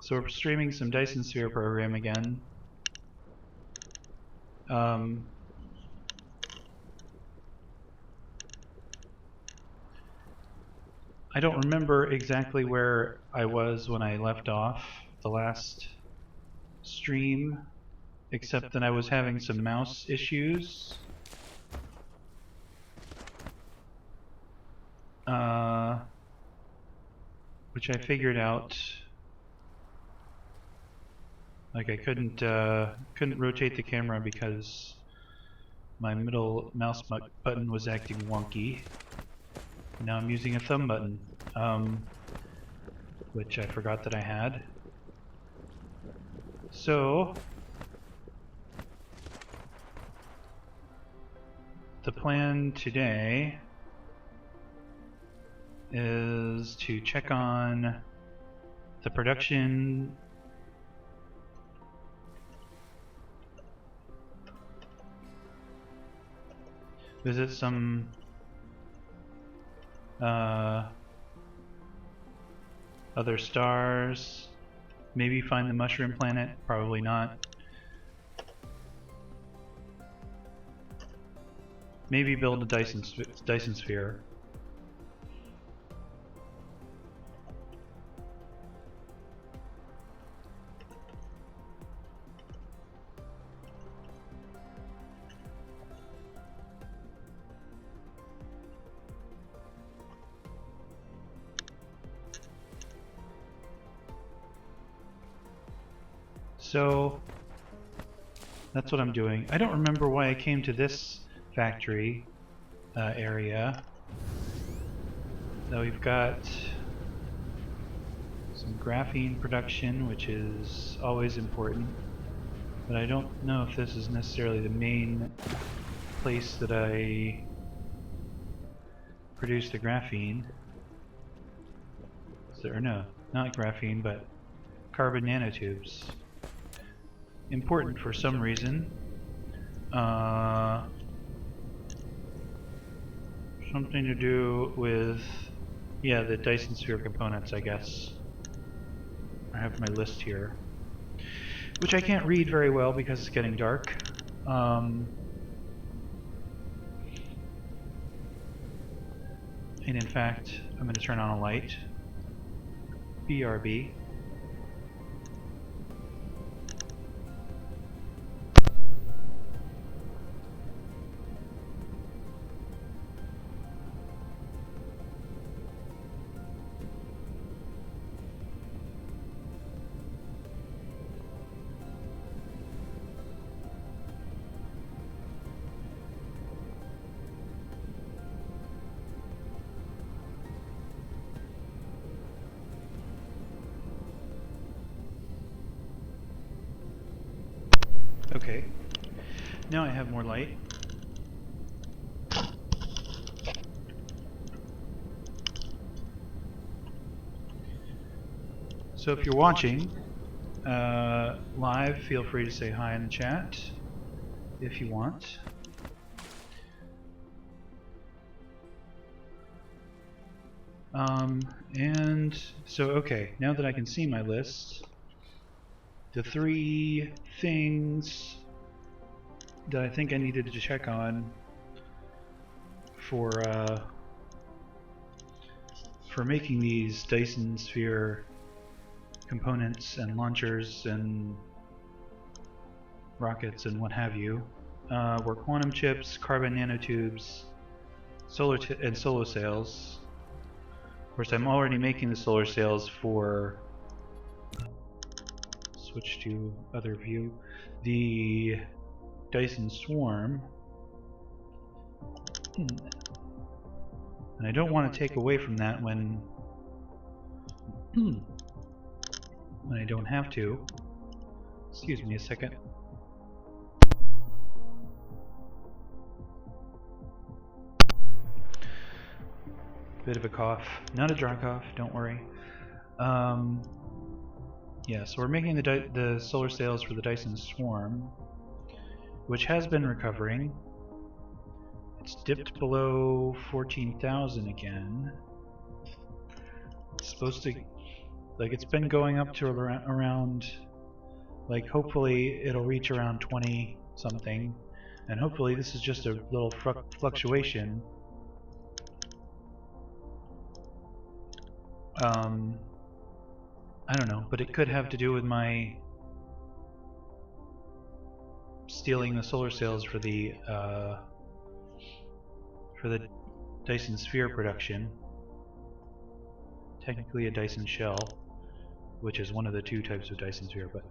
So we're streaming some Dyson Sphere program again. I don't remember exactly where I was when I left off the last stream, except that I was having some mouse issues. Which I figured out. Like I couldn't rotate the camera because my middle mouse button was acting wonky. Now I'm using a thumb button, which I forgot that I had. So the plan today is to check on the production visit some other stars, maybe find the mushroom planet, probably not. Maybe build a Dyson sphere. So that's what I'm doing. I don't remember why I came to this factory area. So we've got some graphene production, which is always important, but I don't know if this is necessarily the main place that I produce the graphene. Or no, not graphene, but carbon nanotubes. Important for some reason. Something to do with, yeah, the Dyson Sphere components, I guess. I have my list here, which I can't read very well because it's getting dark. And in fact, I'm going to turn on a light. BRB. Okay, now I have more light. So if you're watching live, feel free to say hi in the chat if you want. And so, okay, now that I can see my list, the 3 things that I think I needed to check on for making these Dyson Sphere components and launchers and rockets and what have you were quantum chips, carbon nanotubes, and solar sails. Of course, I'm already making the solar sails for, switch to other view, the Dyson Swarm. And I don't want to take away from that when I don't have to. Excuse me a second. Bit of a cough. Not a dry cough, don't worry. Yeah, so we're making the solar sails for the Dyson Swarm, which has been recovering. It's dipped below 14,000 again. It's supposed to Like, it's been going up to around, like, hopefully it'll reach around 20 something, and hopefully this is just a little fluctuation. I don't know, but it could have to do with my stealing the solar sails for the Dyson sphere production. Technically a Dyson shell, which is one of the two types of Dyson sphere, but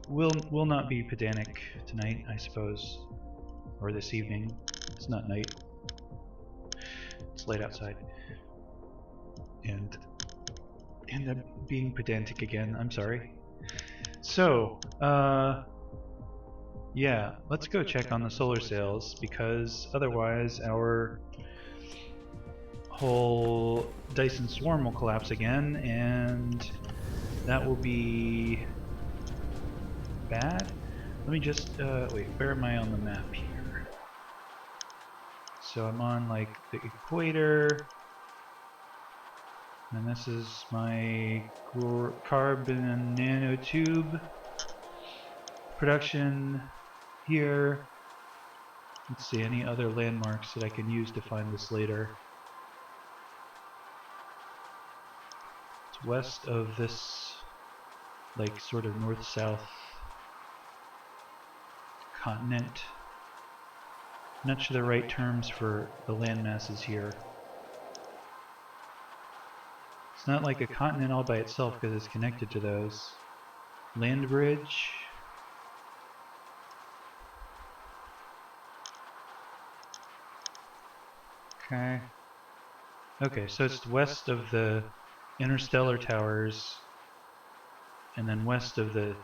we'll not be pedantic tonight, I suppose, or this evening. It's not night. It's late outside, and I'm being pedantic again. I'm sorry. So, yeah, let's go check on the solar sails, because otherwise our whole Dyson swarm will collapse again, and that will be bad. Let me just, wait, where am I on the map here? So I'm on, like, the equator, and this is my carbon nanotube production here. Let's see, any other landmarks that I can use to find this later. It's west of this, like, sort of north-south continent. I'm not sure the right terms for the land masses here. It's not like a continent all by itself because it's connected to those. Land bridge. Okay. Okay, so it's west of the interstellar towers, and then west of the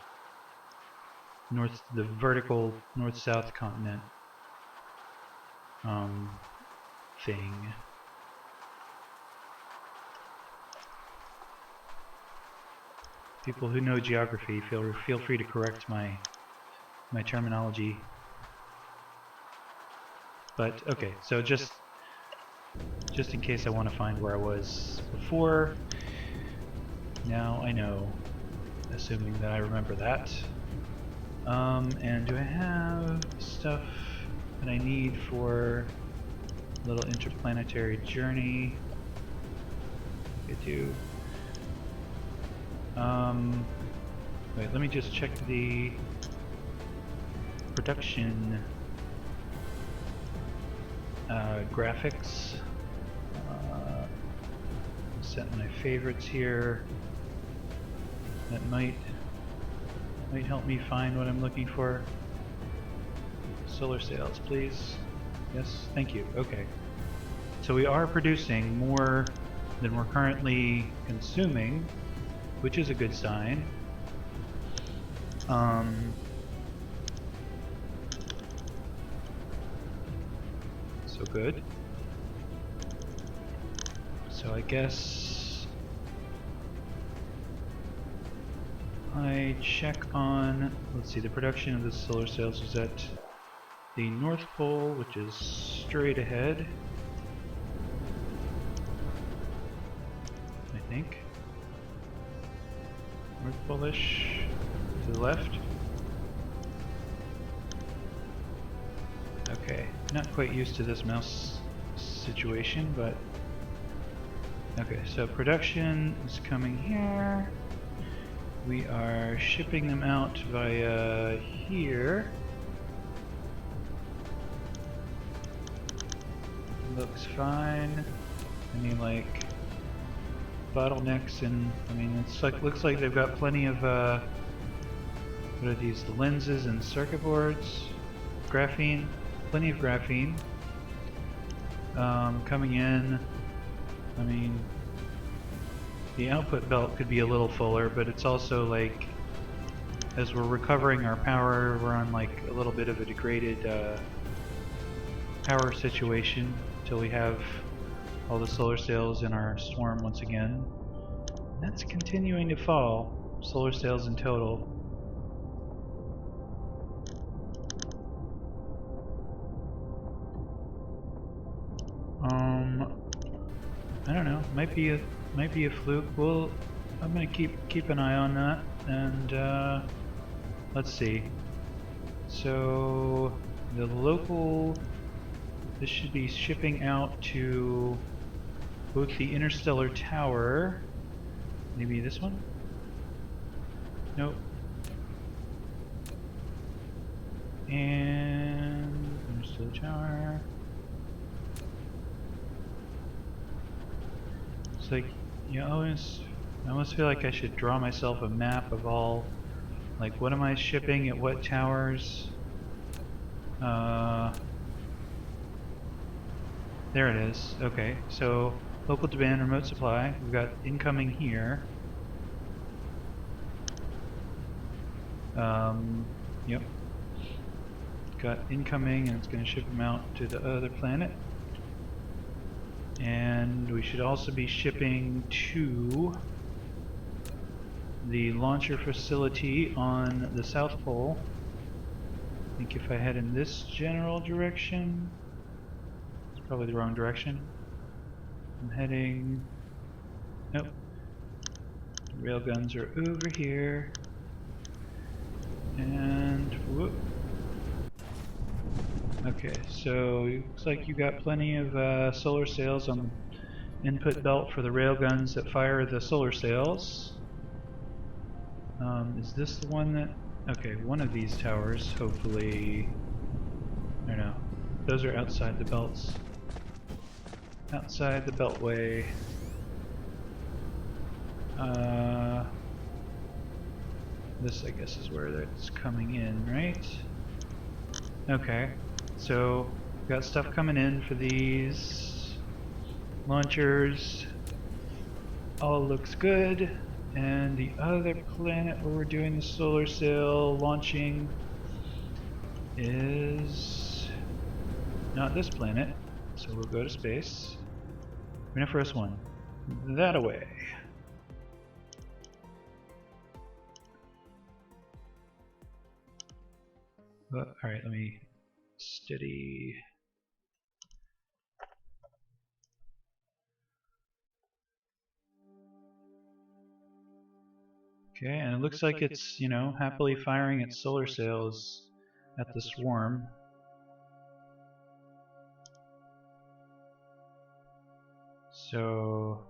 vertical north-south continent thing. People who know geography, feel free to correct my terminology. But okay, so just in case I want to find where I was before, now I know, assuming that I remember that. And do I have stuff that I need for a little interplanetary journey? I do. Wait, let me just check the production graphics. Set my favorites here. That might help me find what I'm looking for. Solar sails, please. Yes, thank you. Okay. So we are producing more than we're currently consuming, which is a good sign. So good. So I guess I check on, let's see, the production of the solar sails is at the North Pole, which is straight ahead, I think. North Pole-ish, to the left. Okay, not quite used to this mouse situation, but okay, so production is coming here. We are shipping them out via here. Looks fine. Any like bottlenecks, and I mean it's like, looks like they've got plenty of what are these, the lenses and circuit boards, graphene, plenty of graphene coming in. I mean, the output belt could be a little fuller, but it's also like, as we're recovering our power, we're on like a little bit of a degraded power situation until we have all the solar sails in our swarm once again. That's continuing to fall, solar sails in total. I don't know. Might be a fluke. Well, I'm gonna keep an eye on that, and let's see. So the local, this should be shipping out to both the Interstellar Tower. Maybe this one? Nope. And Interstellar Tower. It's like, you know, I almost feel like I should draw myself a map of all, like, what am I shipping at what towers? There it is. Okay, so local demand, remote supply. We've got incoming here. Yep. Got incoming, and it's going to ship them out to the other planet. And we should also be shipping to the launcher facility on the South Pole. I think if I head in this general direction, it's probably the wrong direction. I'm heading, nope, the railguns are over here, and whoop. Okay, so it looks like you got plenty of solar sails on the input belt for the railguns that fire the solar sails. Is this the one that... Okay, one of these towers, hopefully... I don't know. Those are outside the belts. Outside the beltway. This, I guess, is where it's coming in, right? Okay, so got stuff coming in for these launchers. All looks good. And the other planet where we're doing the solar sail launching is not this planet, so we'll go to space. We're gonna first one. That away. Alright, let me steady. Okay, and it looks like it's, you know, happily firing its solar sails at the swarm. So,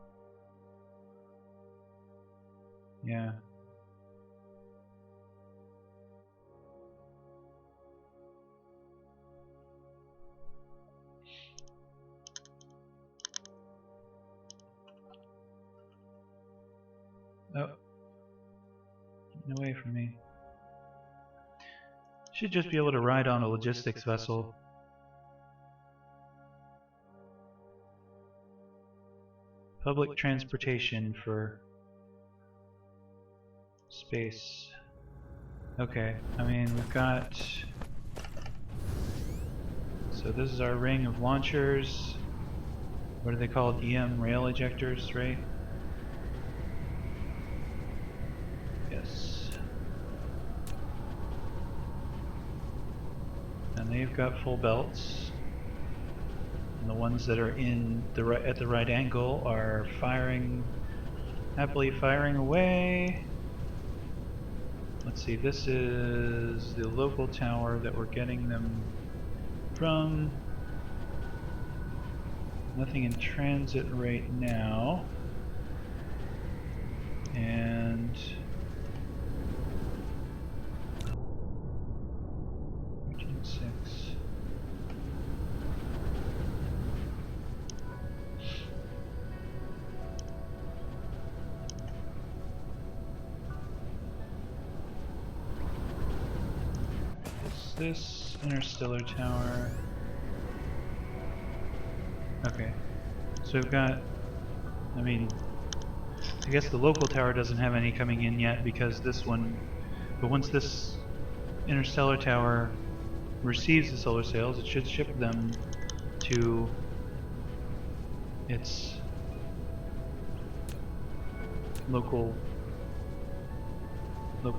yeah. Oh. Getting away from me. Should just be able to ride on a logistics vessel. Public transportation for space. Okay, I mean, we've got... So this is our ring of launchers. What are they called? EM rail ejectors, right? Yes. And they've got full belts. And the ones that are in the at the right angle are firing, happily firing away. Let's see, this is the local tower that we're getting them from. Nothing in transit right now. And 13.6. This interstellar tower. Okay, so we've got, I mean, I guess the local tower doesn't have any coming in yet because this one, but once this interstellar tower receives the solar sails, it should ship them to its local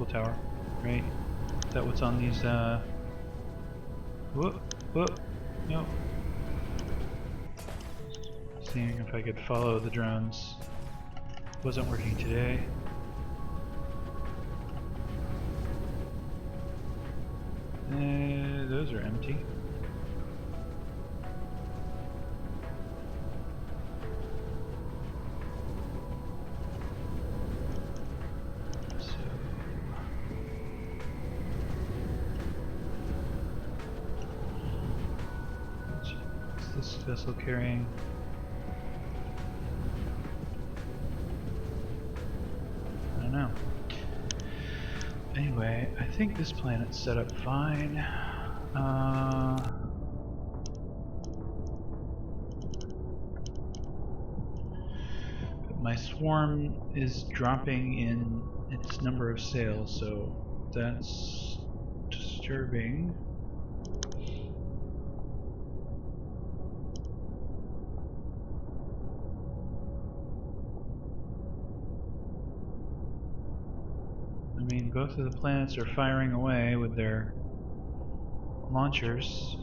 tower, right? Is that what's on these, whoop, whoop, no. seeing if I could follow the drones. Wasn't working today. Those are empty. What's this vessel carrying? I don't know. Anyway, I think this planet's set up fine. But my swarm is dropping in its number of sails, so that's disturbing. I mean, both of the planets are firing away with their launchers.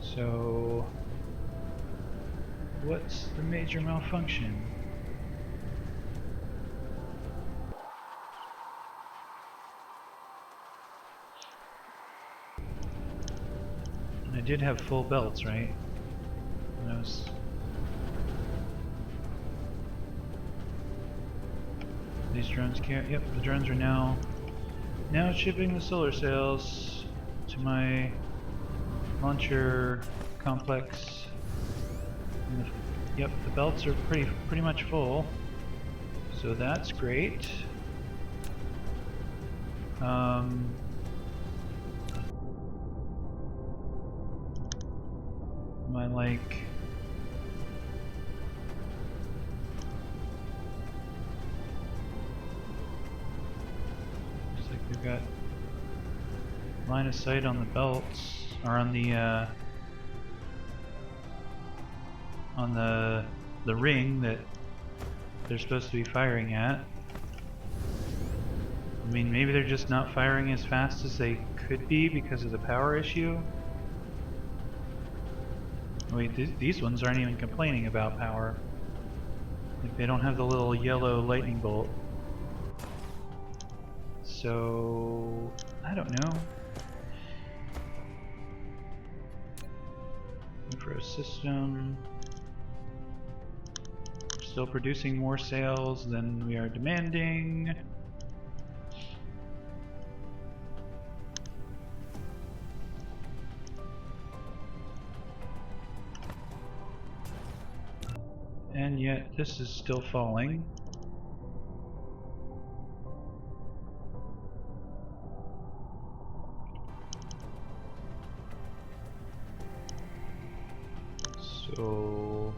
So, what's the major malfunction? And I did have full belts, right? When I was... These drones can't... Yep, the drones are now shipping the solar sails to my launcher complex. And yep, the belts are pretty much full, so that's great. My like... Looks like we've got line of sight on the belts, or on the ring that they're supposed to be firing at. I mean, maybe they're just not firing as fast as they could be because of the power issue. Wait, these ones aren't even complaining about power. Like, they don't have the little yellow lightning bolt. So, I don't know. Infra system. Still producing more sales than we are demanding. And yet this is still falling. So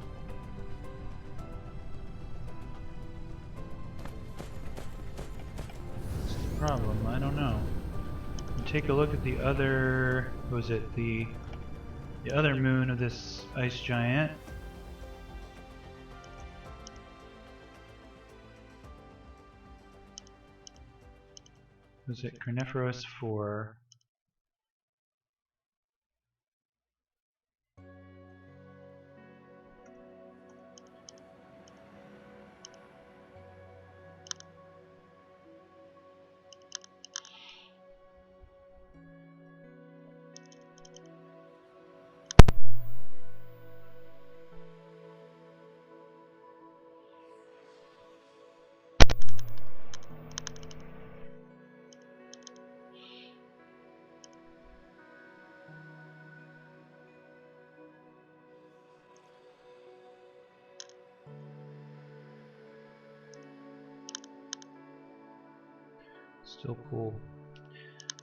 what's the problem? I don't know. Take a look at the other, what was it, the other moon of this ice giant. Was it Carnivorous 4? Still cool.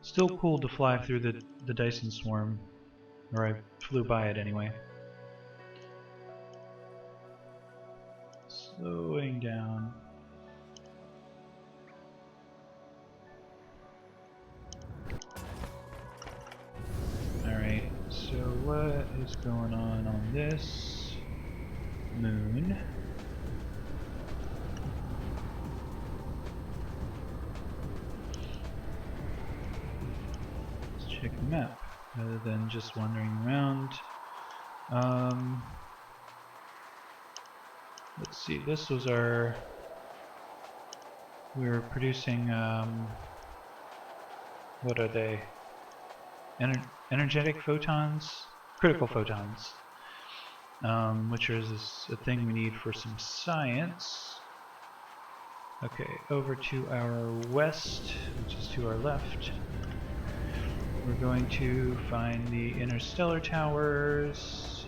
Still cool to fly through the Dyson swarm. Or I flew by it anyway. Slowing down. Alright, so what is going on this moon? Check the map rather than just wandering around. let's see, this was our, we were producing, what are they? Energetic photons? Critical photons. Which is a thing we need for some science. Okay, over to our west, which is to our left. We're going to find the interstellar towers.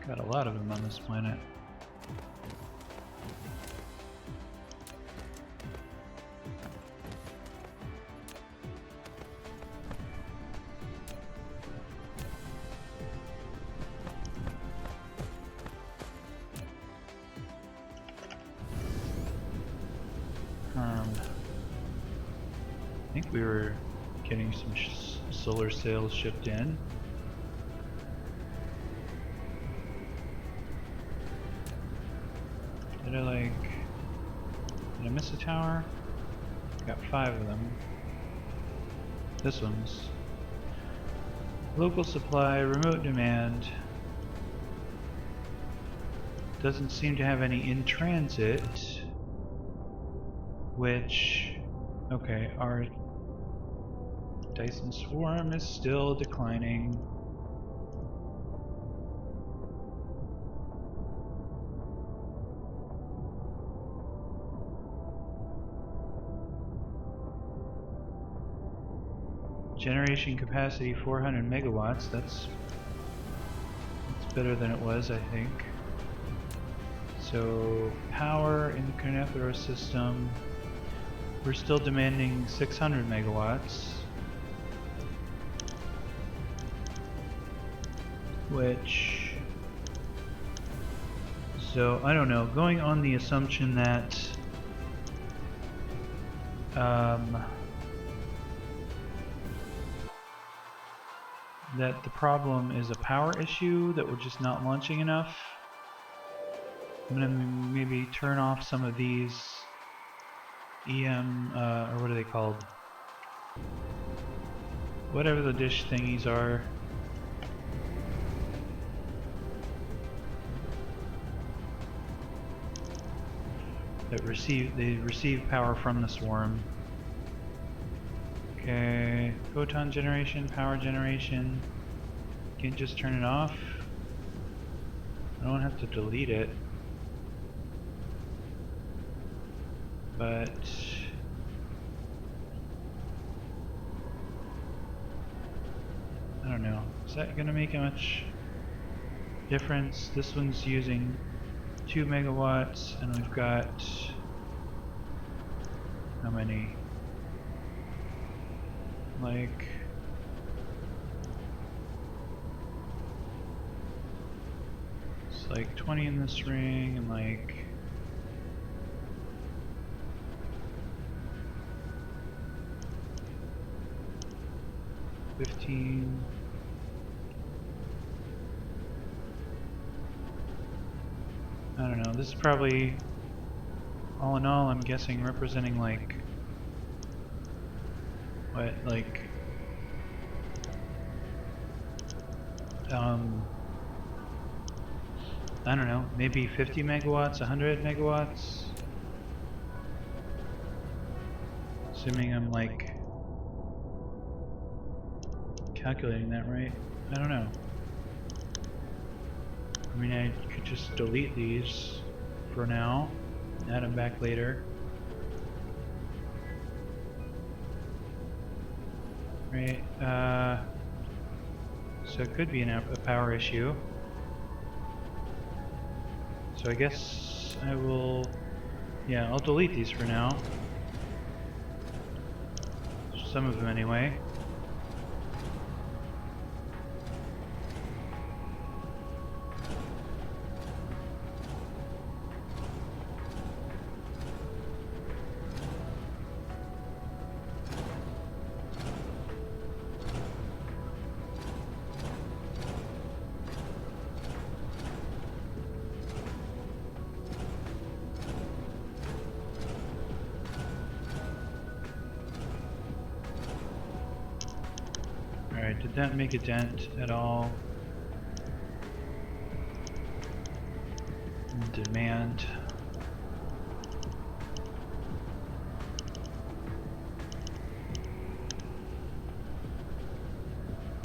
Got a lot of them on this planet. I think we were getting some solar sails shipped in. Did I miss a tower? Got 5 of them. This one's local supply, remote demand. Doesn't seem to have any in transit, which, okay, our Dyson swarm is still declining. Generation capacity 400 megawatts. That's better than it was, I think. So power in the Carnifero system, we're still demanding 600 megawatts, which, so I don't know, going on the assumption that that the problem is a power issue, that we're just not launching enough. I'm gonna maybe turn off some of these or what are they called? Whatever the dish thingies are. That receive power from the swarm. Okay, photon generation, power generation. Can't just turn it off. I don't have to delete it. But I don't know. Is that gonna make much difference? This one's using 2 megawatts, and we've got how many? Like it's like 20 in this ring, and like 15. I don't know, this is probably, all in all, I'm guessing representing like, what, like, I don't know, maybe 50 megawatts, 100 megawatts? Assuming I'm like calculating that right. I don't know. I mean, I could just delete these for now, add them back later. Right, so it could be a power issue. So I guess I will, yeah, I'll delete these for now. Some of them anyway. Alright, did that make a dent at all? Demand.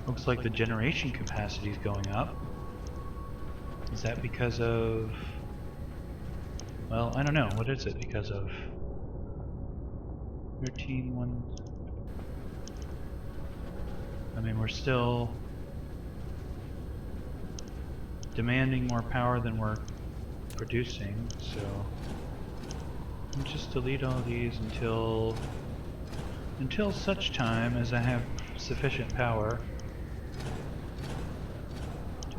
Looks like the generation capacity is going up. Is that because of... Well, I don't know. What is it because of? 13.1... I mean, we're still demanding more power than we're producing, so I'll just delete all these until such time as I have sufficient power.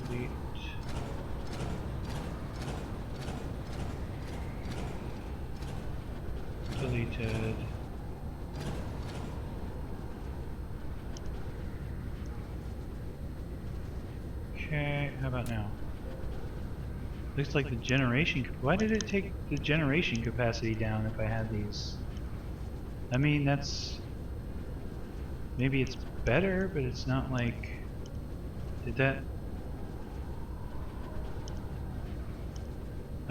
Delete. Deleted. Okay, how about now? Looks like the generation... Why did it take the generation capacity down if I had these? I mean, that's... Maybe it's better, but it's not like... Did that...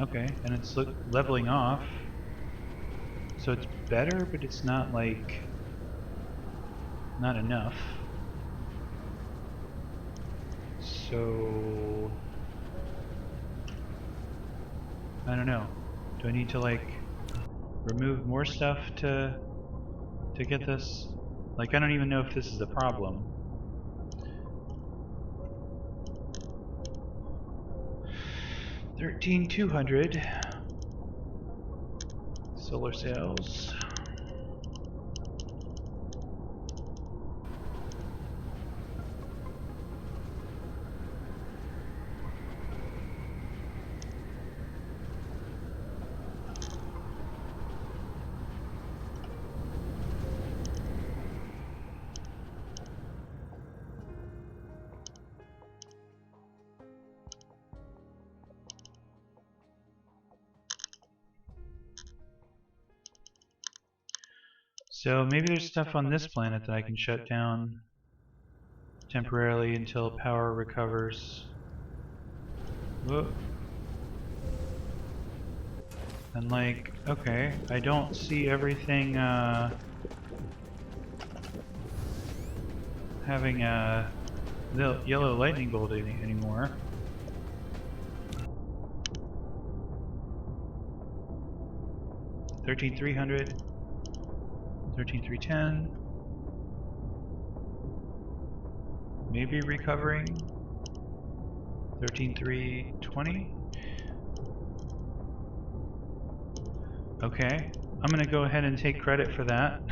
Okay, and it's leveling off. So it's better, but it's not like... Not enough. So... I don't know. Do I need to like remove more stuff to get this? Like, I don't even know if this is a problem. $13,200 solar cells. So maybe there's stuff on this planet that I can shut down temporarily until power recovers. Whoa. And like, okay, I don't see everything having a yellow lightning bolt anymore. $13,300. 13,310. Maybe recovering. 13,320. Okay, I'm gonna go ahead and take credit for that.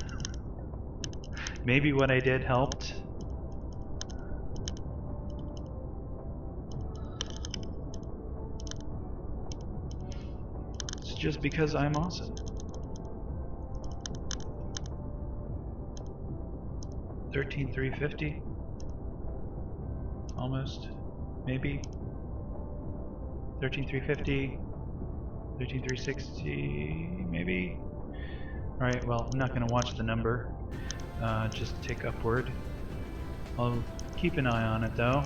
Maybe what I did helped. It's just because I'm awesome. 13,350. Almost. Maybe. 13,350. 13,360. Maybe. Alright, well, I'm not going to watch the number. Just tick upward. I'll keep an eye on it though.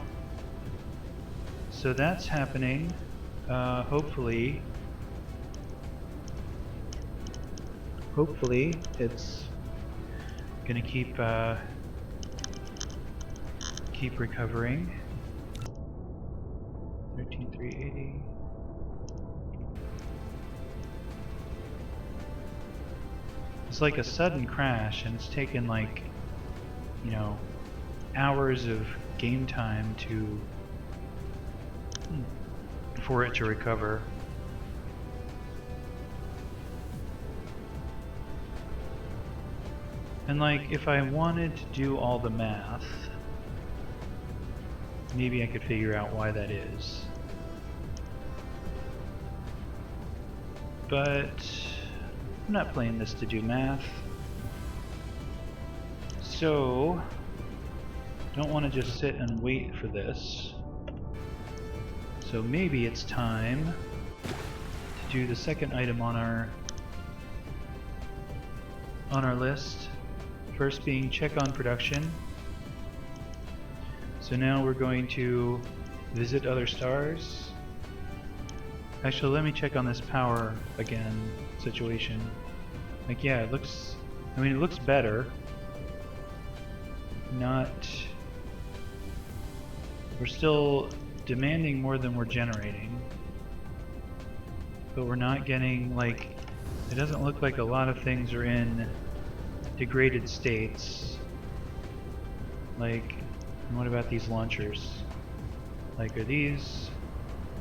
So that's happening. Hopefully it's gonna keep recovering. 13,380. It's like a sudden crash, and it's taken like, you know, hours of game time for it to recover. And like, if I wanted to do all the math, maybe I could figure out why that is. But I'm not playing this to do math. So, don't want to just sit and wait for this. So maybe it's time to do the second item on our list. First being check on production. So now we're going to visit other stars. Actually, let me check on this power again situation. Like, yeah, it looks, I mean, it looks better. We're still demanding more than we're generating. But we're not getting, like, it doesn't look like a lot of things are in degraded states. Like, what about these launchers? Like, are these,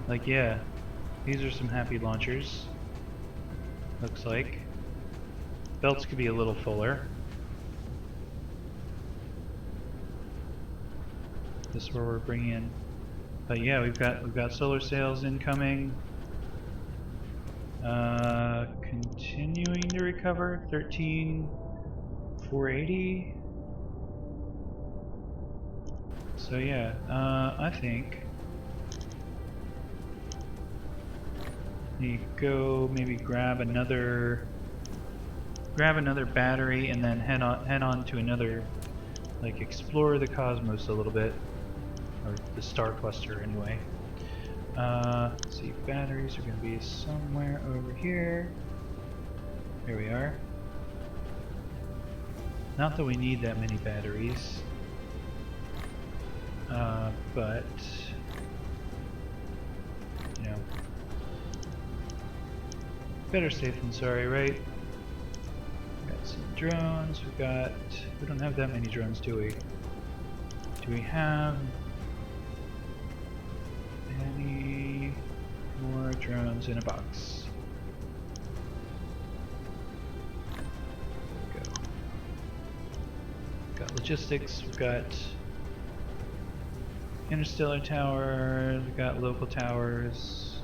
like, yeah, these are some happy launchers. Looks like. Belts could be a little fuller. This is where we're bringing in. But yeah, we've got solar sails incoming. Continuing to recover. 13,480. So yeah, I think you go maybe grab another battery and then head on to another, like, explore the cosmos a little bit, or the star cluster anyway. Let's see, batteries are going to be somewhere over here. Here we are. Not that we need that many batteries, but you know, better safe than sorry, right? Got some drones. We don't have that many drones, do we? Do we have any more drones in a box? There we go. Got logistics, we've got interstellar towers, we've got local towers,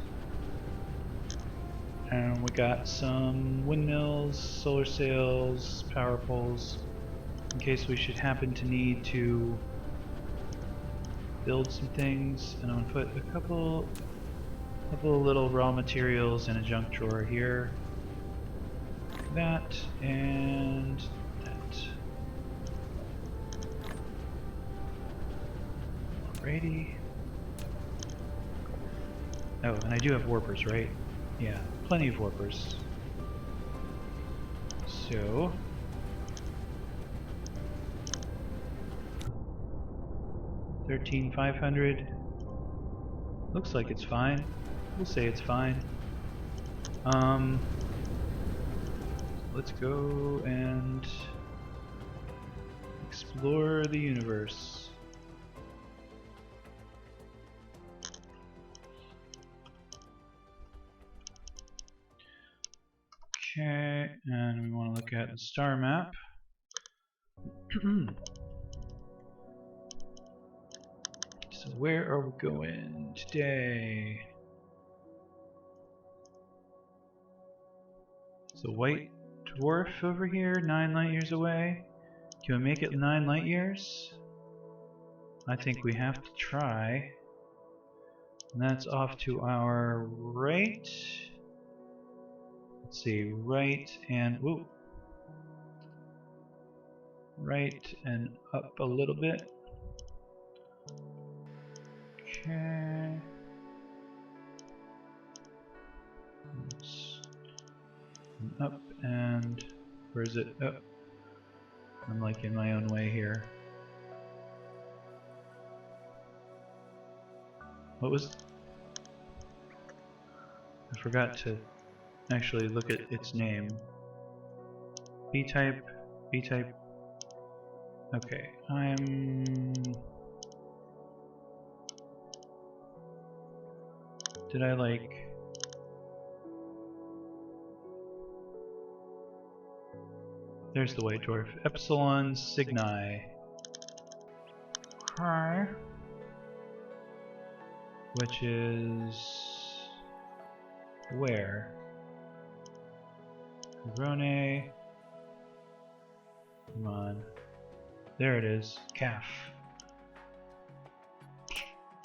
and we got some windmills, solar sails, power poles, in case we should happen to need to build some things. And I'm going to put a couple of little raw materials in a junk drawer here. That and that. Alrighty. Oh, and I do have warpers, right? Yeah, plenty of warpers. So 13,500. Looks like it's fine. We'll say it's fine. Let's go and explore the universe. Okay, and we want to look at the star map. So where are we going today? So white dwarf over here, 9 light years away. Can we make it 9 light years? I think we have to try. And that's off to our right. Let's see, right and whoop. Right and up a little bit. Okay. Up and where is it? Oh, I'm like in my own way here. What was? I forgot to actually look at its name. B-type, B-type. Okay, did I like? There's the white dwarf. Epsilon Cygni. Hi. Which is where? Rone. Come on. There it is. Calf.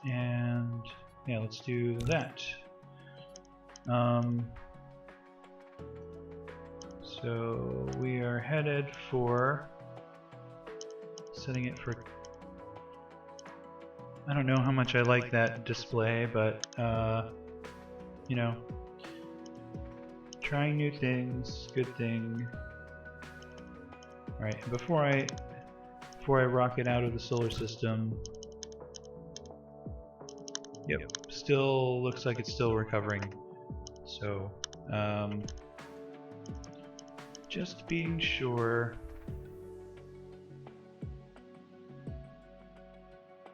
And yeah, let's do that. So we are headed for setting it for I don't know how much I like that display, but you know, trying new things, good thing. All right, before I rocket out of the solar system, yep, still looks like it's still recovering. So, just being sure.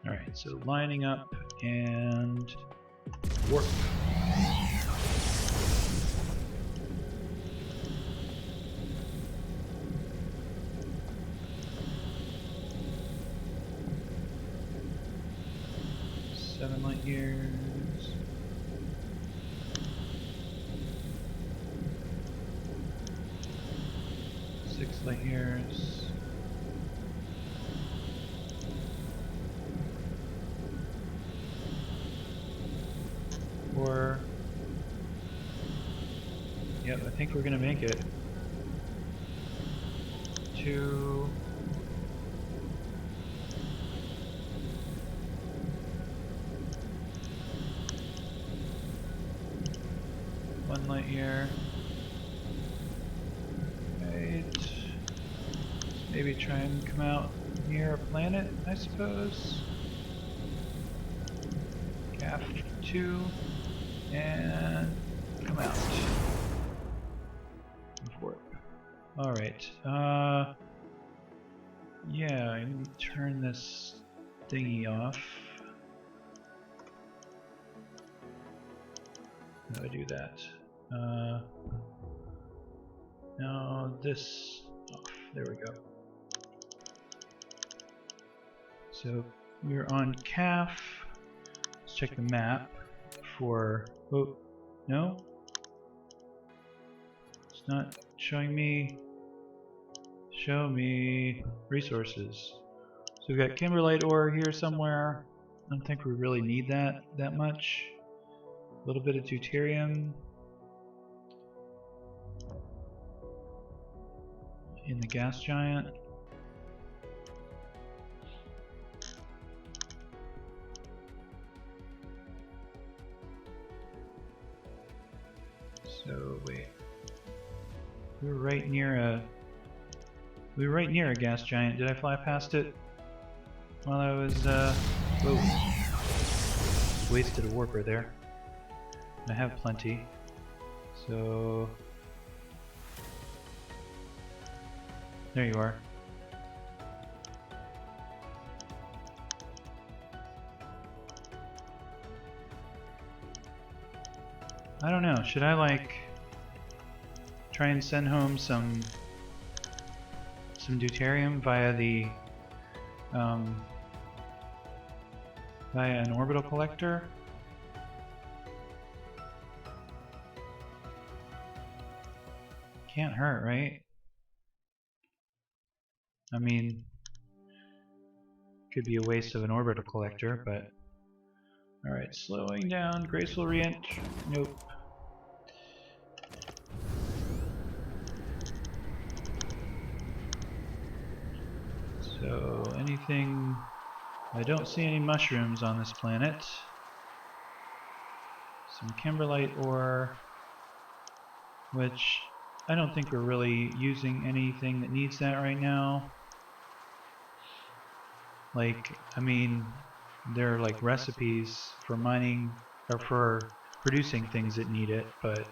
All right, so lining up and warp. Seven light years. 6 light years. Or, yep, I think we're gonna make it. 2. One light year. Right. Maybe try and come out near a planet, I suppose. Gap 2. And come out. Warp. Alright. Yeah, I need to turn this thingy off. How do I do that? Now this off. There we go. So we're on CAF. Let's check the map for. Oh, no? It's not showing me. Show me resources. So we've got kimberlite ore here somewhere. I don't think we really need that much. A little bit of deuterium in the gas giant. So wait, we were right near a gas giant. Did I fly past it while I was whoa. Wasted a warper there. I have plenty. So there you are. I don't know, should I like try and send home some deuterium via the via an orbital collector? Can't hurt, right? I mean, could be a waste of an orbital collector, but alright, slowing down, graceful re-entry. Nope. So anything, I don't see any mushrooms on this planet. Some kimberlite ore, which I don't think we're really using anything that needs that right now. Like, I mean, there are like recipes for mining or for producing things that need it, but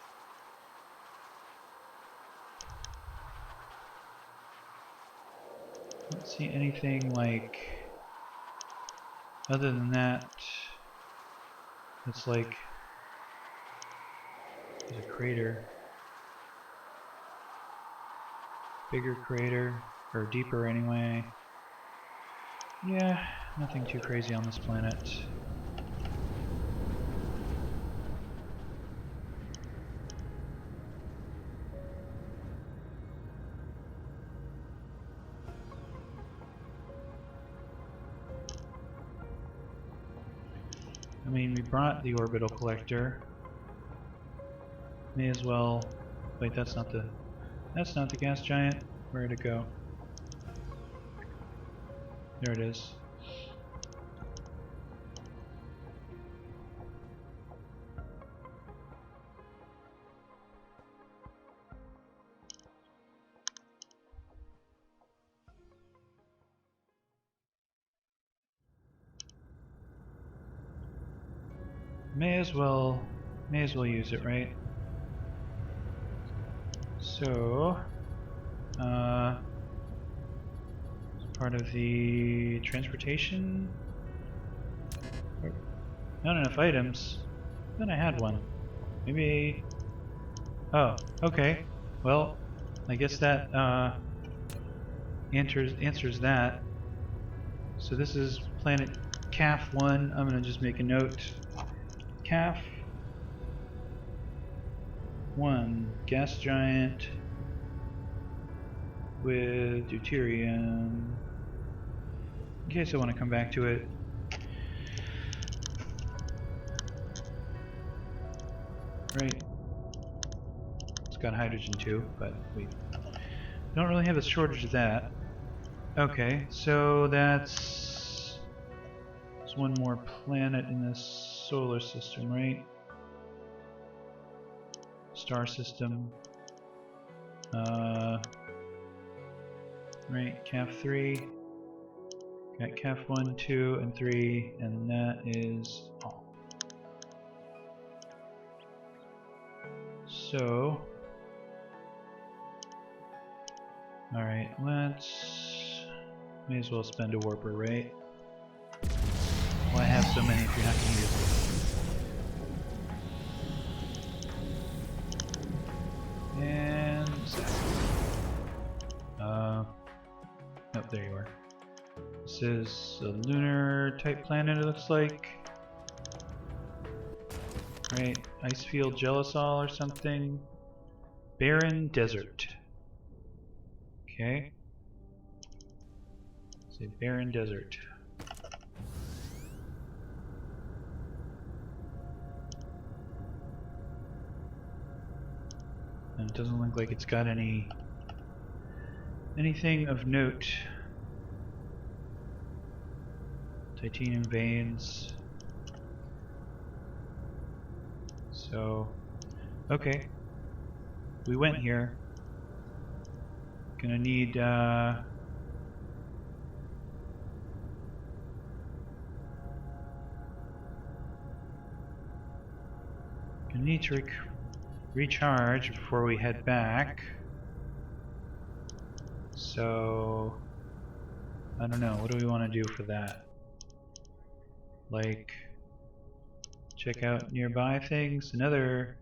I don't see anything like other than that. It's like there's a crater, bigger crater, or deeper anyway. Yeah, nothing too crazy on this planet. I mean, we brought the orbital collector. May as well. Wait, that's not the gas giant. Where'd it go? There it is. may as well use it, right? So, part of the transportation. Not enough items. Then I had one. Maybe. Oh, okay. Well, I guess that answers that. So this is planet CAF 1. I'm gonna just make a note. CAF 1, gas giant with deuterium. In case I want to come back to it. Right. It's got hydrogen too, but we don't really have a shortage of that. Okay, so that's one more planet in this solar system, right? Star system. Right, CAF 3. Got CAF 1, 2, and 3, and that is all. So, alright, may as well spend a warper, right? Why have so many if you're not going to use them? And oh, there you are. This is a lunar type planet, it looks like. Right, ice field gelisol or something. Barren desert. Okay. It's a barren desert. And it doesn't look like it's got anything of note. Titanium veins. So, okay. We went here. Gonna need gonna need to recharge before we head back. So, I don't know. What do we want to do for that? Like, check out nearby things. Another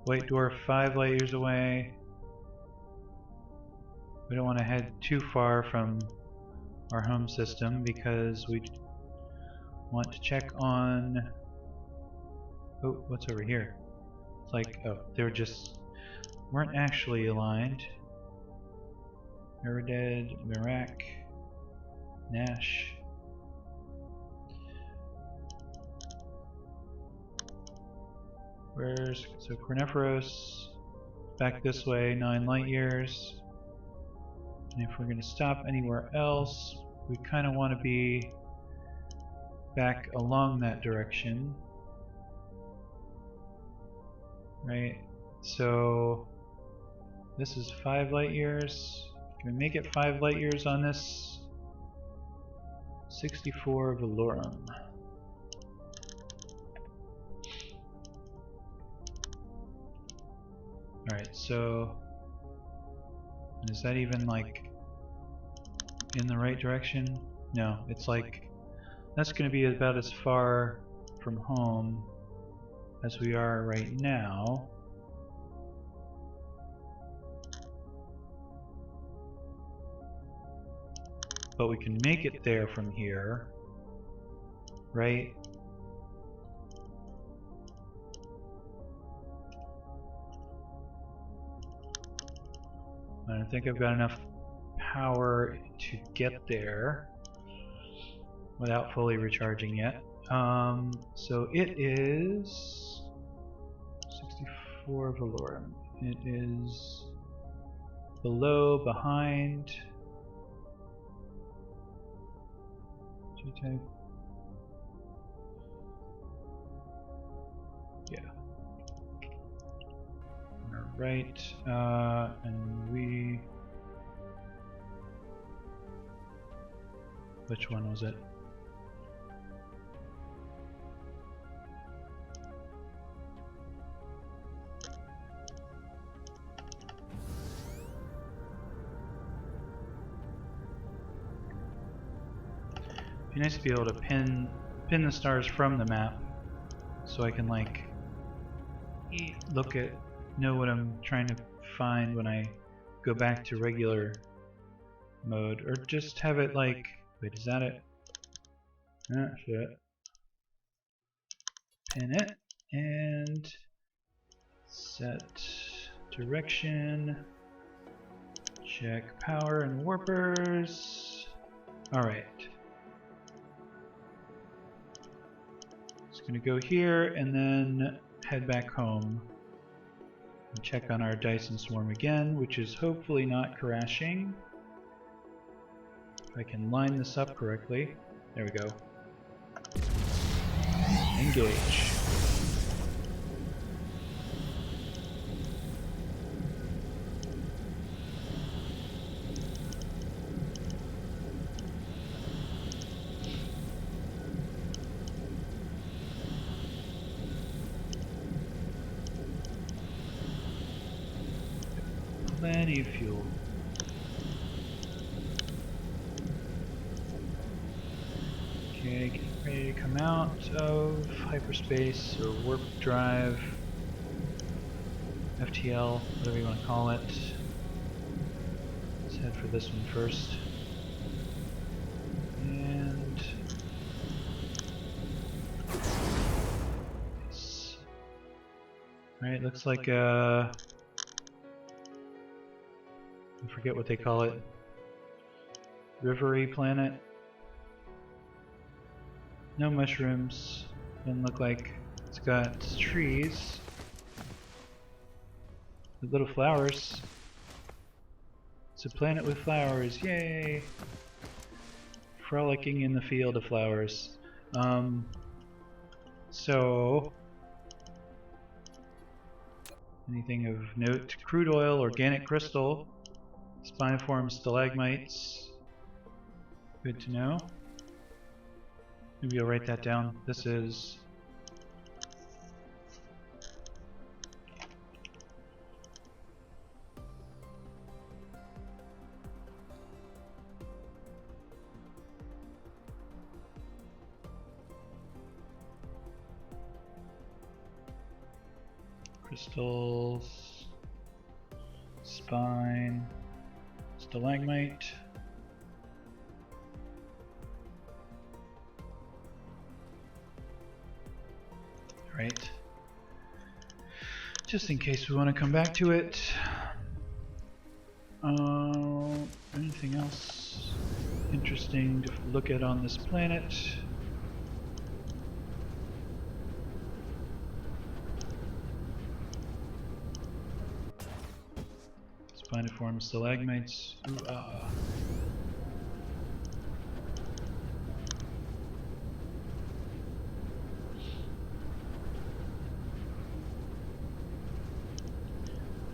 white dwarf 5 light years away. We don't want to head too far from our home system because we want to check on. Oh, what's over here? It's like, oh, they weren't actually aligned. Merided, Merak, Nash. So Corniferous, back this way, 9 light years. And if we're going to stop anywhere else, we kind of want to be back along that direction. Right? So this is 5 light years. Can we make it 5 light years on this? 64 Valorum. Alright, so is that even like in the right direction? No, it's like that's going to be about as far from home as we are right now. But we can make it there from here, right? I don't think I've got enough power to get there without fully recharging yet. So it is 64 Valorum. It is below, behind. G-type. Yeah. Alright, and we... Which one was it? be nice to be able to pin the stars from the map, so I can like know what I'm trying to find when I go back to regular mode, or just have it like, wait, is that it? Ah, shit. Pin it and set direction. Check power and warpers. Alright. Just gonna go here and then head back home and check on our Dyson swarm again, which is hopefully not crashing. If I can line this up correctly. There we go. Engage. Plenty of fuel. Okay, getting ready to come out of hyperspace or warp drive, FTL, whatever you want to call it. Let's head for this one first. And nice. Alright, looks like I forget what they call it. Rivery planet. No mushrooms. Doesn't look like it's got trees with little flowers. It's a planet with flowers. Yay! Frolicking in the field of flowers. So anything of note? Crude oil, organic crystal, spiniform stalagmites. Good to know. Maybe I'll write that down. This is crystals, spine, stalagmite. Right. Just in case we want to come back to it. Anything else interesting to look at on this planet? Spiniform stalagmites.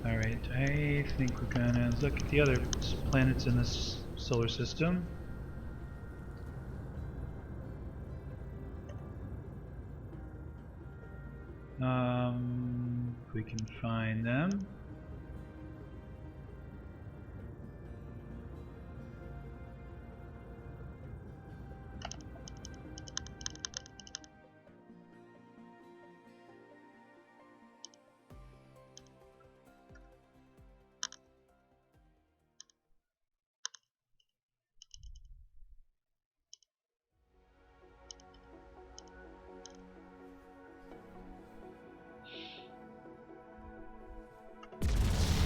Alright, I think we're gonna look at the other planets in this solar system. If we can find them.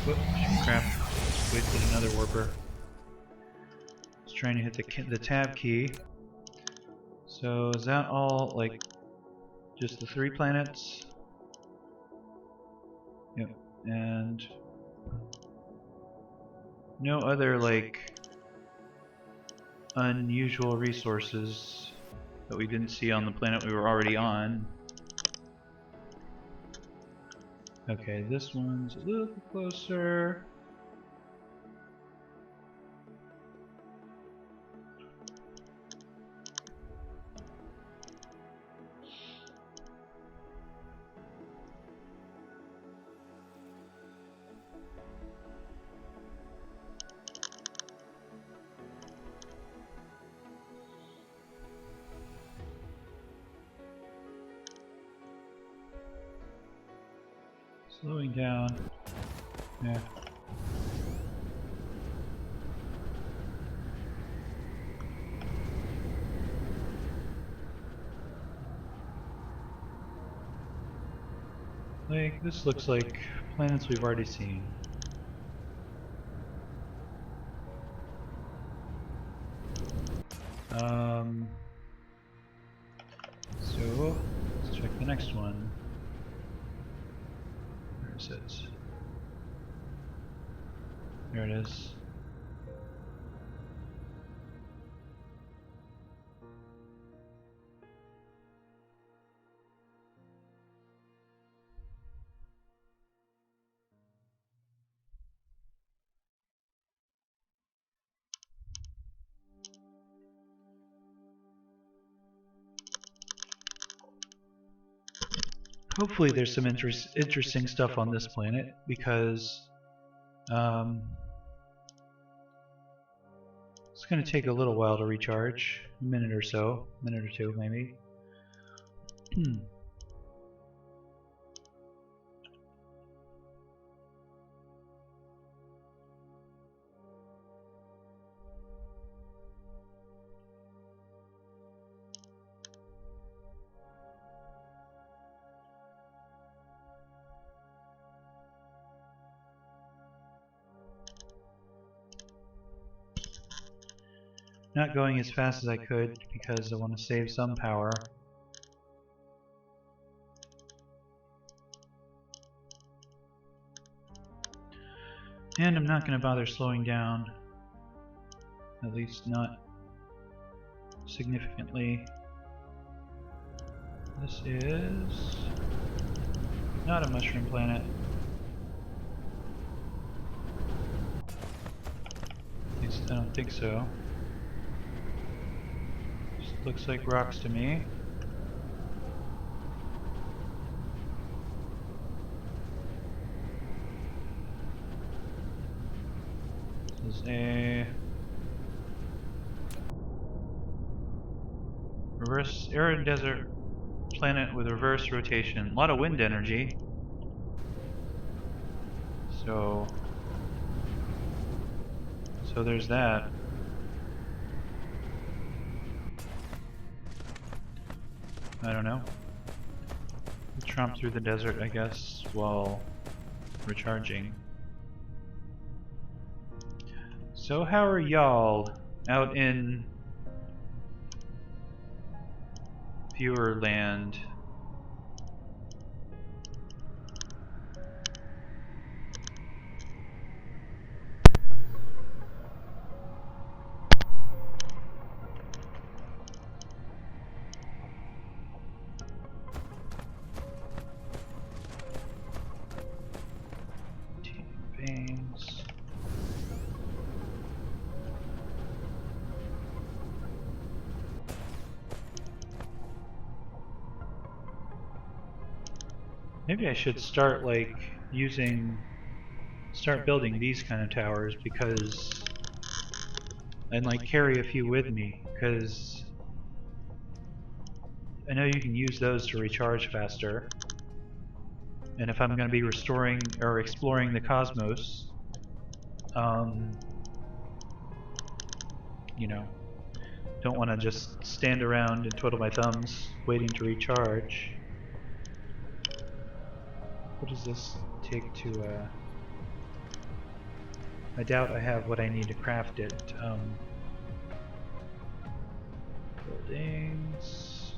Whoop, crap. Wasted another warper. Just trying to hit the tab key. So is that all, like, just the 3 planets? Yep. And no other, like, unusual resources that we didn't see on the planet we were already on. Okay, this one's a little bit closer. Slowing down. Yeah. Like, this looks like planets we've already seen. So, let's check the next one. Where is it? There it is. Hopefully there's some interesting stuff on this planet, because it's going to take a little while to recharge. A minute or so. A minute or two, maybe. Not going as fast as I could because I want to save some power. And I'm not going to bother slowing down, at least not significantly. This is not a mushroom planet. At least I don't think so. Just looks like rocks to me. This is a reverse arid desert planet with reverse rotation. A lot of wind energy. So there's that. I don't know. Tromp through the desert, I guess, while recharging. So how are y'all out in viewer land? Veins. Maybe I should start start building these kind of towers, because and carry a few with me, because I know you can use those to recharge faster. And if I'm going to be restoring or exploring the cosmos, you know, don't want to just stand around and twiddle my thumbs waiting to recharge. What does this take to, I doubt I have what I need to craft it. Buildings.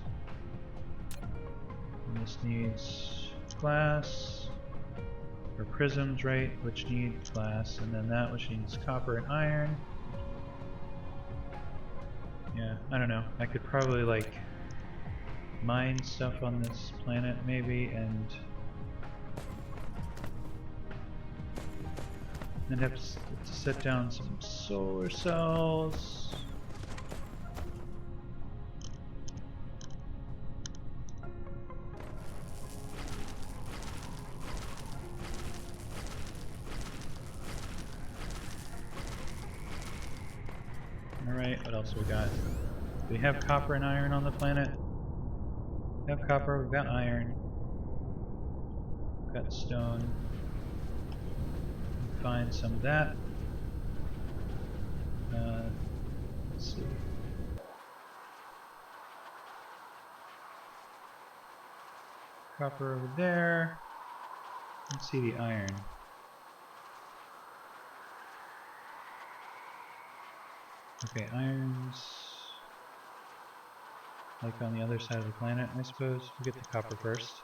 And this needs glass. Or prisms, right, which need glass, and then that which needs copper and iron. Yeah, I don't know. I could probably mine stuff on this planet maybe, and I'd have to set down some solar cells. Alright, what else we got? Do we have copper and iron on the planet? We have copper, we've got iron. We've got stone. Find some of that. Let's see. Copper over there. Let's see the iron. Okay, iron's like on the other side of the planet, I suppose. We'll get the copper first.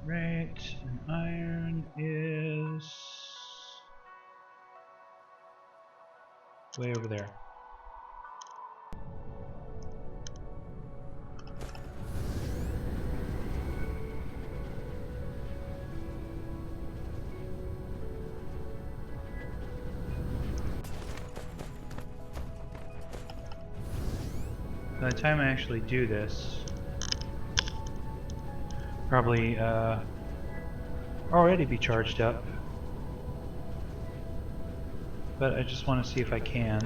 Right, and iron is way over there. By the time I actually do this, probably already be charged up, but I just want to see if I can.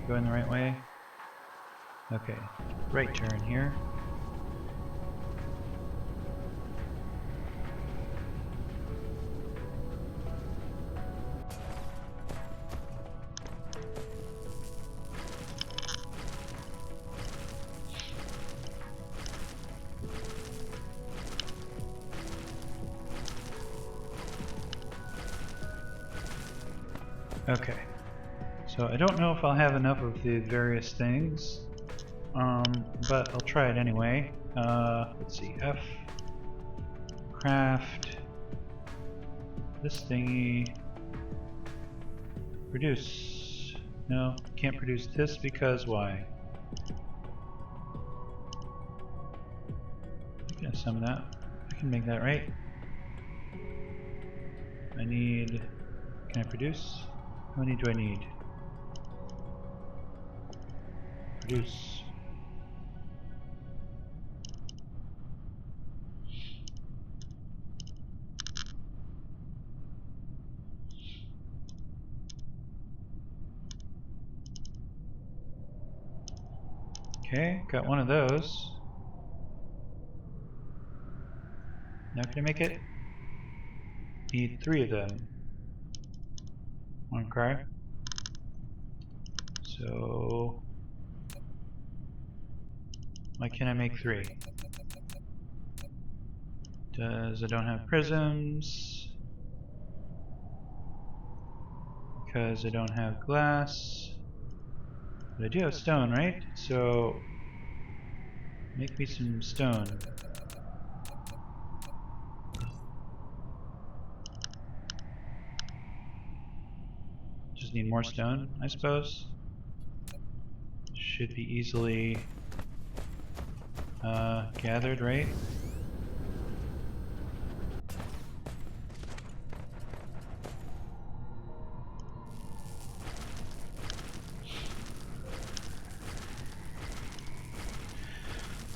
Going the right way? Okay, right turn here. Okay, so I don't know if I'll have enough of the various things, but I'll try it anyway. Let's see, F, craft, this thingy, produce. No, can't produce this because why? I can have some of that. I can make that right. I need, can I produce? How many do I need? Produce. Okay, got one of those. Now can I make it? Need 3 of them. Okay. So why can't I make 3? I don't have prisms. Because I don't have glass. But I do have stone, right? So make me some stone. Just need more stone, I suppose. Should be easily gathered, right?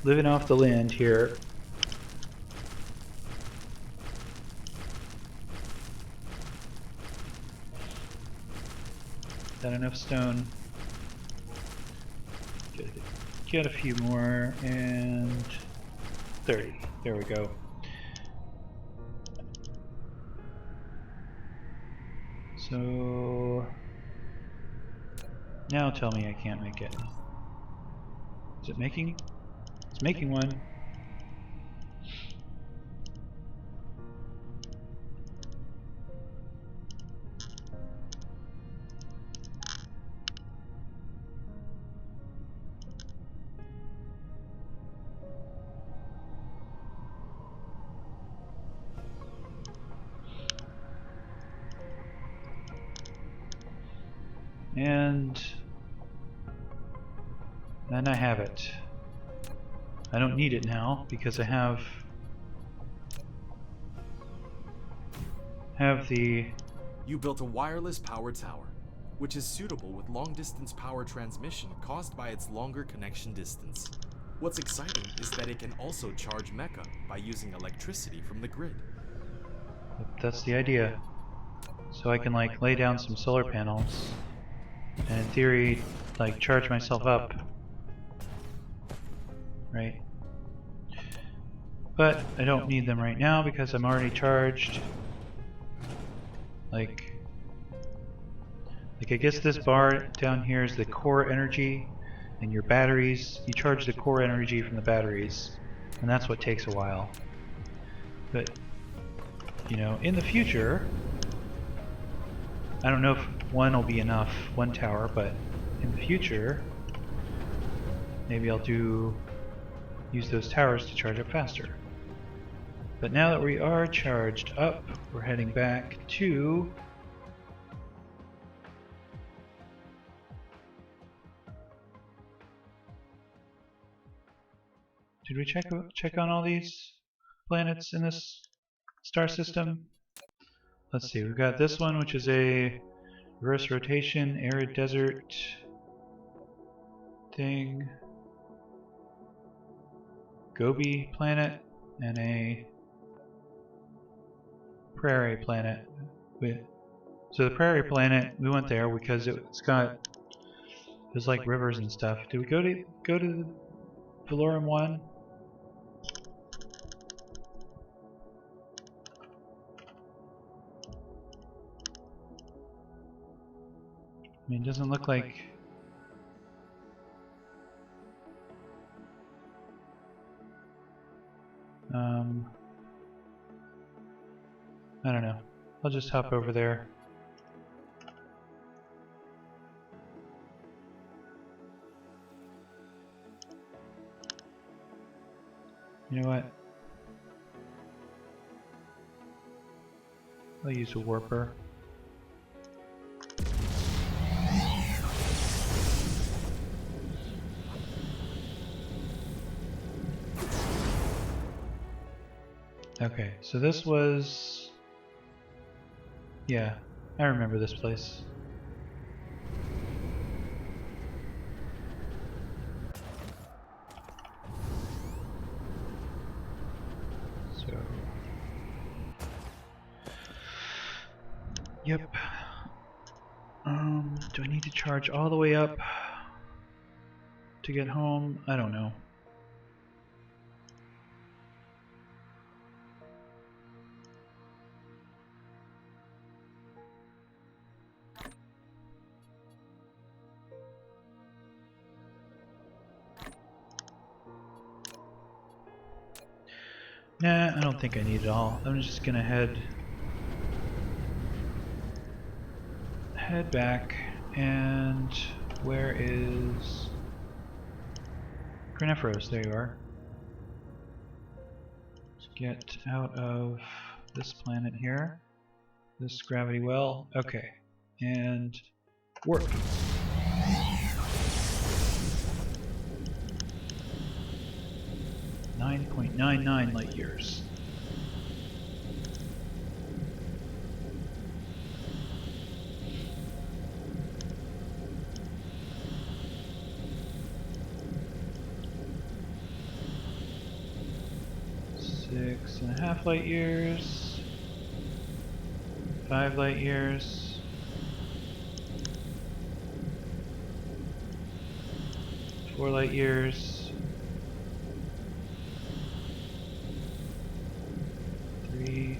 Living off the land here. Got enough stone. Get a few more, and 30. There we go. So now tell me I can't make it. Is it making? It's making one. And then I have it. I don't need it now because I have have the... You built a wireless power tower, which is suitable with long-distance power transmission caused by its longer connection distance. What's exciting is that it can also charge mecha by using electricity from the grid. That's the idea. So I can like lay down some solar panels and in theory like charge myself up. Right? But I don't need them right now because I'm already charged. Like I guess this bar down here is the core energy, and your batteries, you charge the core energy from the batteries, and that's what takes a while. But, you know, in the future, I don't know if one will be enough, one tower, but in the future, maybe I'll use those towers to charge up faster. But now that we are charged up, we're heading back to... Did we check on all these planets in this star system? Let's see, we've got this one, which is a reverse rotation, arid desert thing. Gobi planet, and a prairie planet. So the prairie planet, we went there because there's like rivers and stuff. Did we go to Valorum 1? I mean, it doesn't look like... I don't know. I'll just hop over there. You know what? I'll use a warper. Okay, so this was... Yeah, I remember this place. So... Yep. Do I need to charge all the way up to get home? I don't know. Nah, I don't think I need it all. I'm just gonna head back, and where is Graniferous? There you are. Let's get out of this planet here. This gravity well. Okay. And warp. .99 light years. Six and a half light years. 5 light years. 4 light years. 3.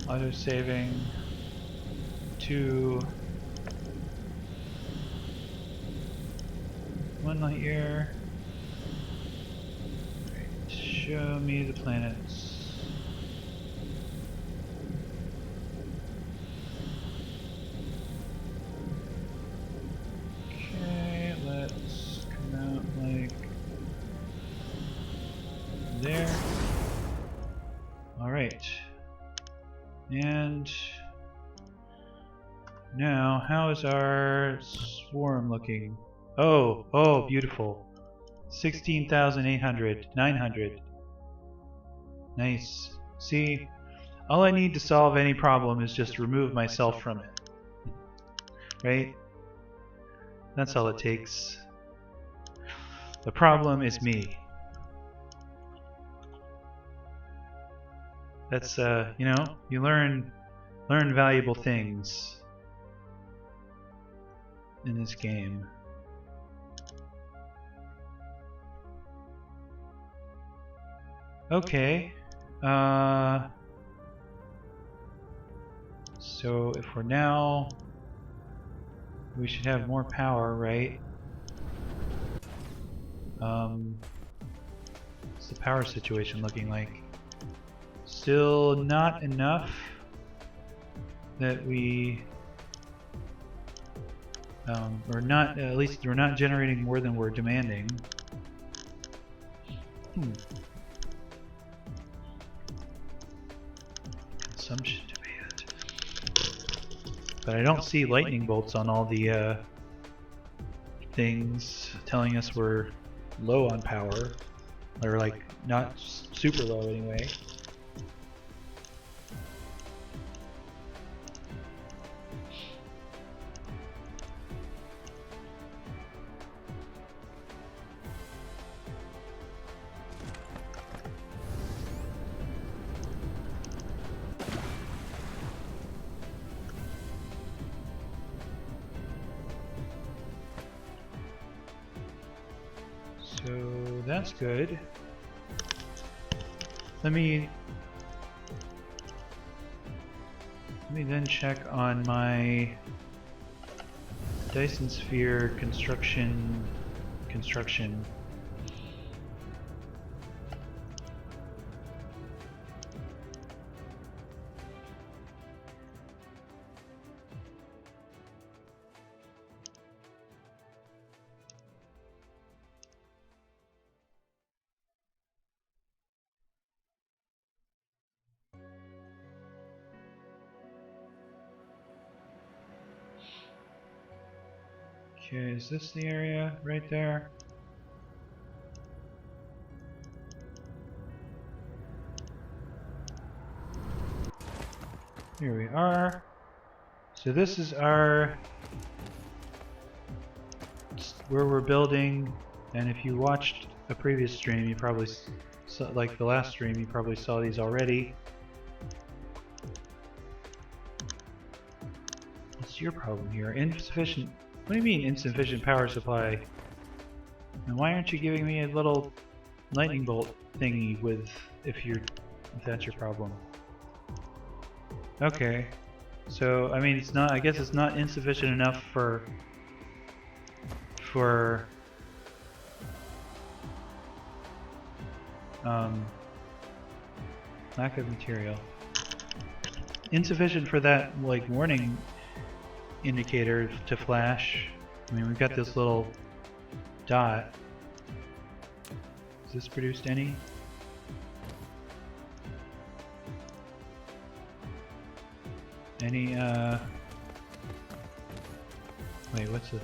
Auto saving. 2. 1 light year. Right. Show me the planets. Okay, let's come out like there. Alright. And now, how is our swarm looking? Oh, beautiful. 16,800, 900. Nice. See, all I need to solve any problem is just remove myself from it. Right? That's all it takes. The problem is me. That's you know, you learn valuable things in this game. Okay. So if we're now, we should have more power, right? What's the power situation looking like? Still not enough that we, or not, at least we're not generating more than we're demanding. Consumption demand. But I don't see lightning bolts on all the things telling us we're low on power. Or like, not super low anyway. So that's good. Let me then check on my Dyson sphere construction. Okay, is this the area right there? Here we are. So this is our, where we're building, and if you watched a previous stream, you probably saw, like the last stream, you probably saw these already. What's your problem here? Insufficient. What do you mean insufficient power supply? And why aren't you giving me a little lightning bolt thingy with, if that's your problem? Okay. So I mean, it's not, I guess it's not insufficient enough for lack of material. Insufficient for that, like, warning indicator to flash. I mean, we've got this little dot. Has this produced any? Wait, what's this?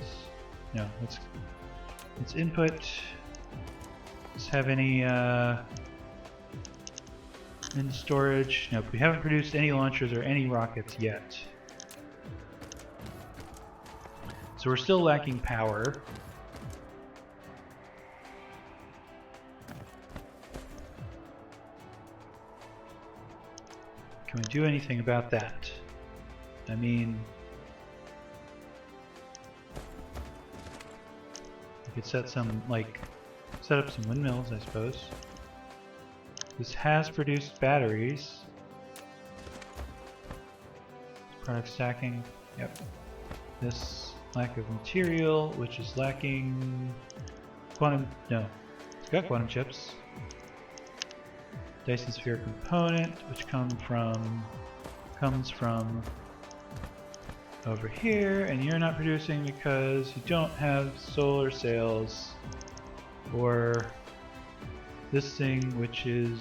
No, let's input. Let's have any in storage. Nope, we haven't produced any launchers or any rockets yet. So we're still lacking power. Can we do anything about that? I mean, we could set up some windmills, I suppose. This has produced batteries. Product stacking, yep. This lack of material, which is lacking quantum, no, it's got quantum chips. Dyson sphere component, which comes from over here, and you're not producing because you don't have solar sails, or this thing, which is,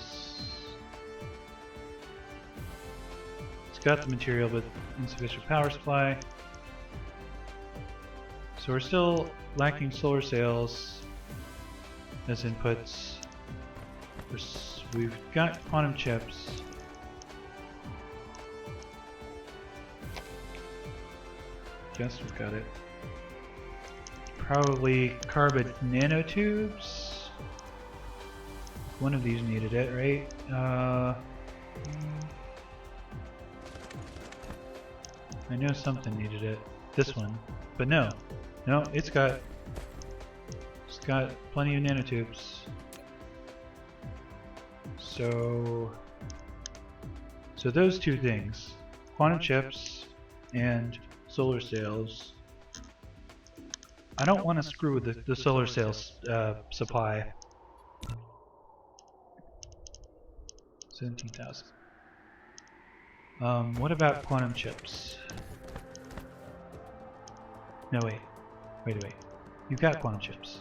it's got the material but insufficient power supply. So we're still lacking solar sails as inputs. We've got quantum chips. Yes, we've got it. Probably carbon nanotubes. One of these needed it, right? I know something needed it. This one. But no. No, it's got plenty of nanotubes. So those two things, quantum chips and solar sails. I don't want to screw with the solar sails supply. 17,000. What about quantum chips? No, wait. Wait. You've got quantum chips.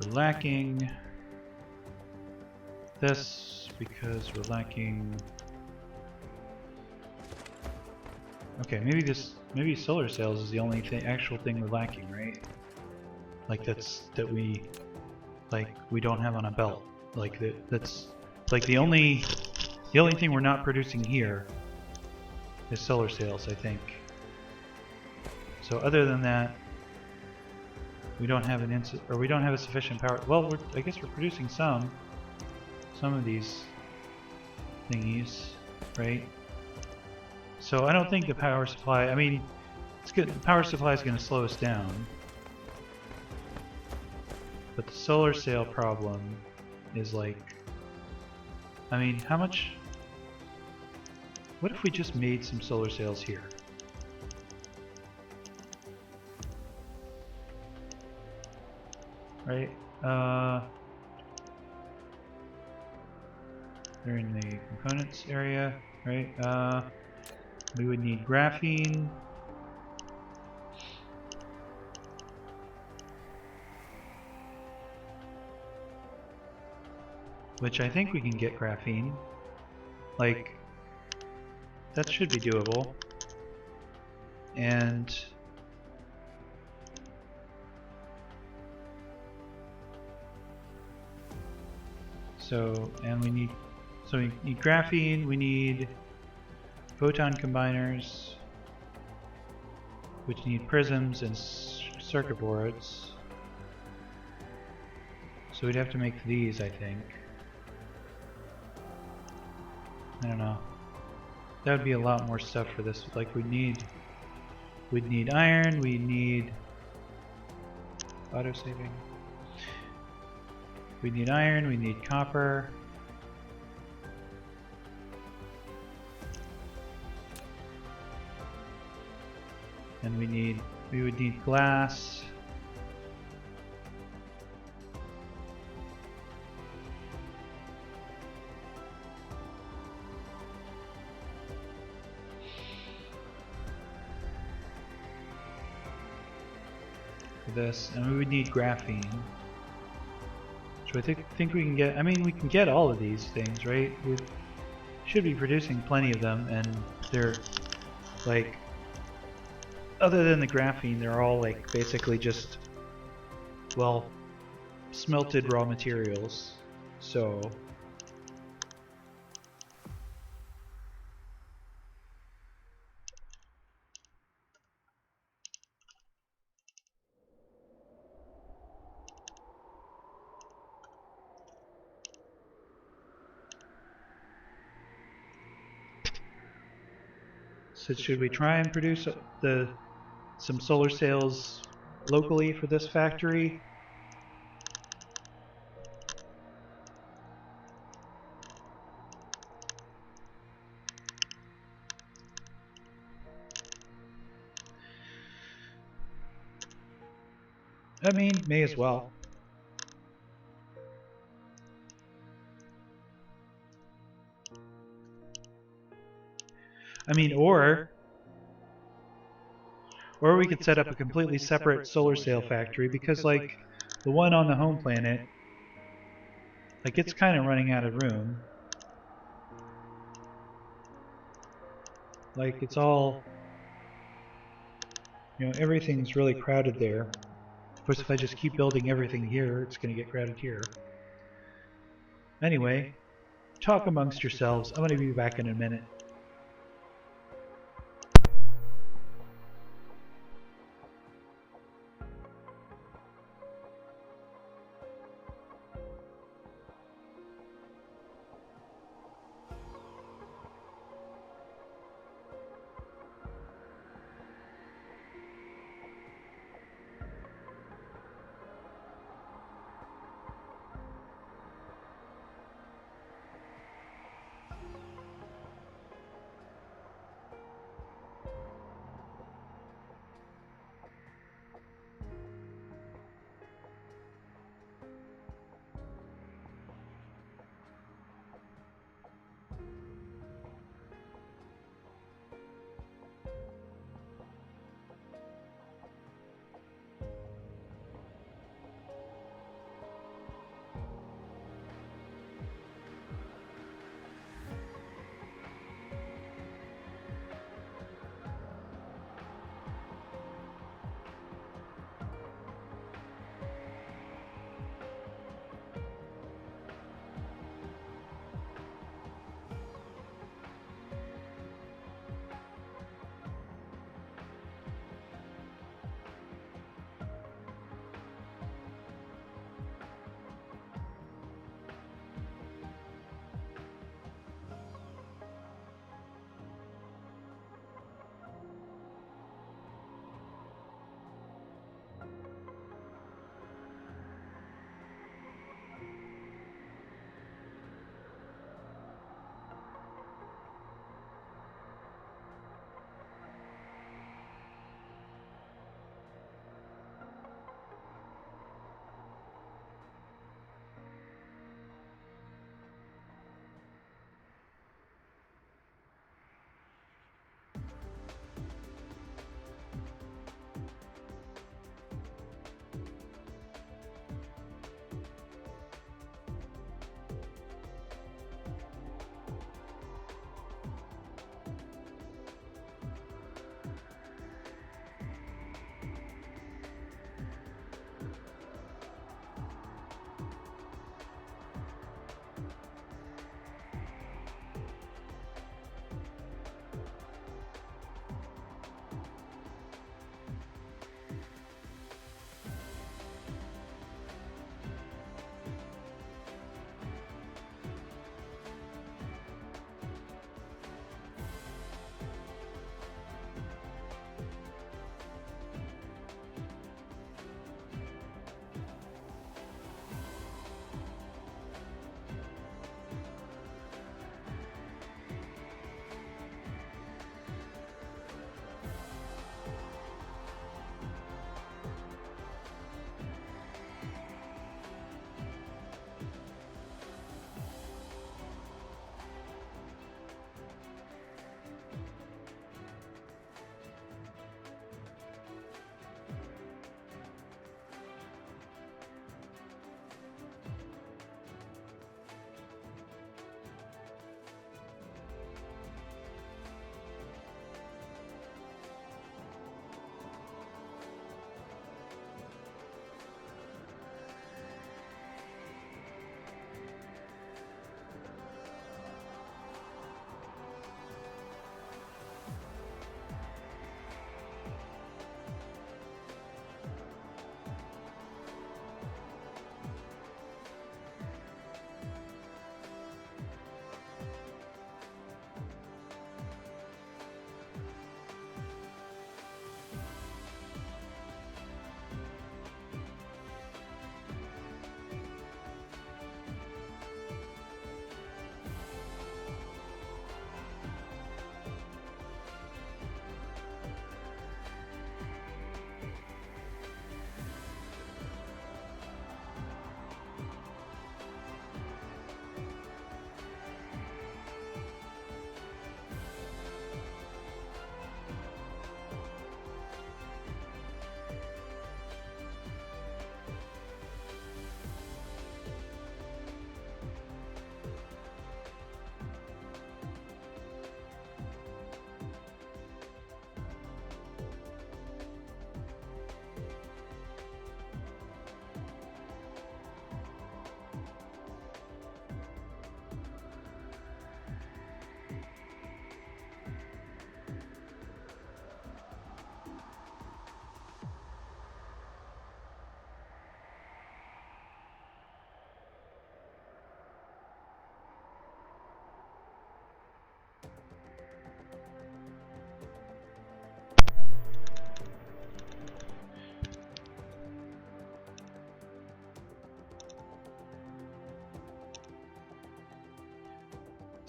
We're lacking this because we're lacking. Okay, maybe solar sails is the only actual thing we're lacking, right? Like that we don't have on a belt. Like that's like the only thing we're not producing here is solar sails, I think. So other than that, we don't have a sufficient power. Well, I guess we're producing some of these thingies, right? So I don't think the power supply. I mean, it's good. The power supply is going to slow us down, but the solar sail problem is like. I mean, how much? What if we just made some solar sails here? Right? They're in the components area, right? We would need graphene. Which I think we can get graphene. Like, that should be doable. And we need graphene, we need photon combiners, which need prisms and circuit boards. So we'd have to make these, I think. I don't know. That would be a lot more stuff for this. Like we'd need iron, we need auto-saving. We need iron, we need copper. And we would need glass. For this, and we would need graphene. So I think we can get, I mean, we can get all of these things, right? We should be producing plenty of them, and they're like, other than the graphene, they're all like basically just, well, smelted raw materials. So should we try and produce some solar sails locally for this factory? I mean, may as well. I mean, or we could set up a completely separate solar sail factory, because like the one on the home planet, like it's kind of running out of room. Like it's all, you know, everything's really crowded there. Of course, if I just keep building everything here, it's going to get crowded here. Anyway, talk amongst yourselves. I'm going to be back in a minute.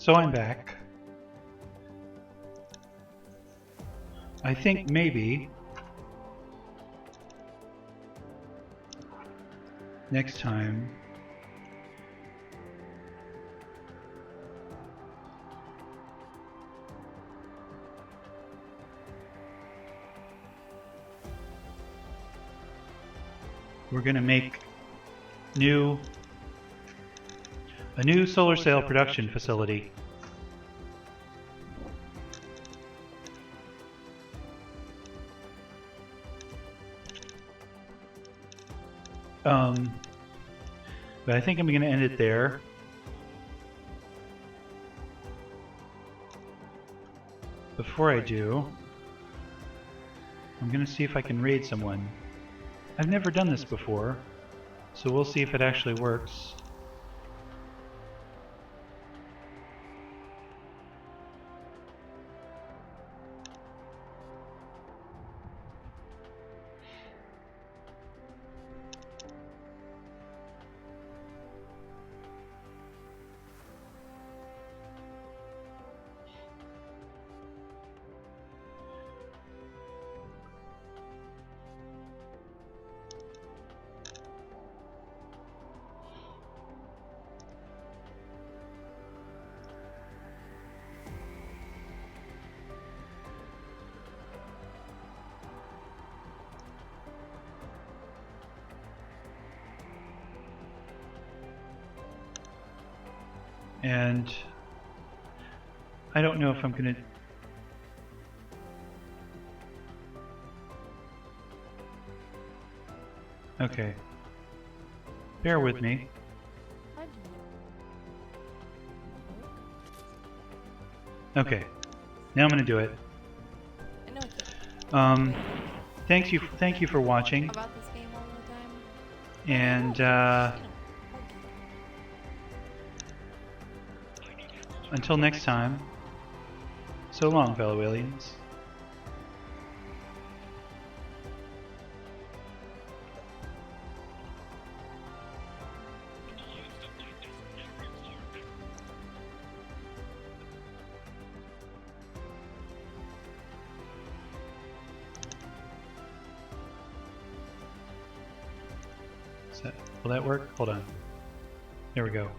So I'm back. I think maybe next time we're going to make a new solar cell production facility. But I think I'm going to end it there. Before I do, I'm going to see if I can raid someone. I've never done this before, so we'll see if it actually works. And I don't know if I'm going to... Okay. Bear with me. Okay. Now I'm going to do it. Thank you for watching. About this game all the time. And until next time, so long, fellow aliens. Will that work? Hold on. There we go.